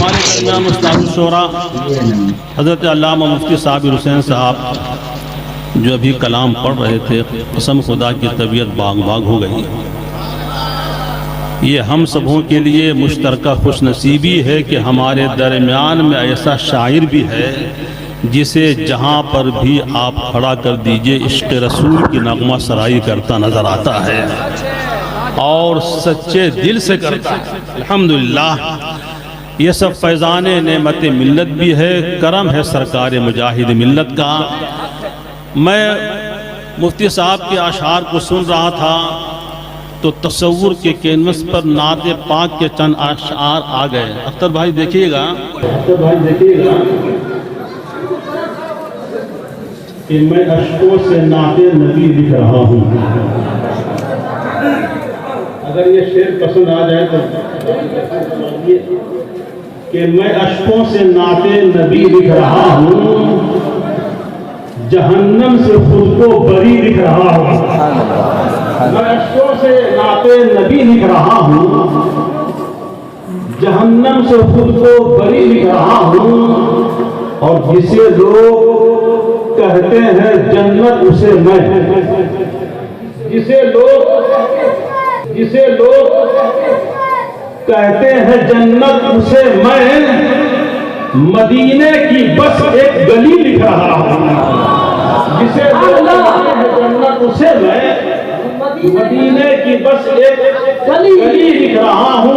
ہمارے درمیان استاد الشورا حضرت علامہ مفتی صابر حسین صاحب جو ابھی کلام پڑھ رہے تھے، قسم خدا کی طبیعت باغ باغ ہو گئی۔ یہ ہم سبوں کے لیے مشترکہ خوش نصیبی ہے کہ ہمارے درمیان میں ایسا شاعر بھی ہے جسے جہاں پر بھی آپ کھڑا کر دیجئے عشق رسول کی نغمہ سرائی کرتا نظر آتا ہے اور سچے دل سے کرتا ہے۔ الحمدللہ یہ سب فیضان نعمت ملت بھی ہے، کرم ہے سرکار مجاہد ملت کا۔ میں مفتی صاحب کے اشعار کو سن رہا تھا تو تصور کے کینوس پر نعت پاک کے چند اشعار آ گئے۔ اختر بھائی دیکھیے گا کہ میں اشکوں سے نعت نبی لکھ رہا ہوں۔ اگر یہ شعر پسند آ جائے تو کہ میں اشکوں سے نعت نبی لکھ رہا ہوں، جہنم سے خود کو بری لکھ رہا ہوں۔ میں اشکوں سے نعت نبی لکھ رہا ہوں، جہنم سے خود کو بری لکھ رہا ہوں، اور جسے لوگ کہتے ہیں جنت اسے میں، جسے لوگ کہتے ہیں جنت اسے میں، مدینے کی بس ایک گلی لکھ رہا ہوں۔ جسے لوگ کہتے ہیں جنت اسے میں، مدینے کی بس ایک گلی لکھ رہا ہوں،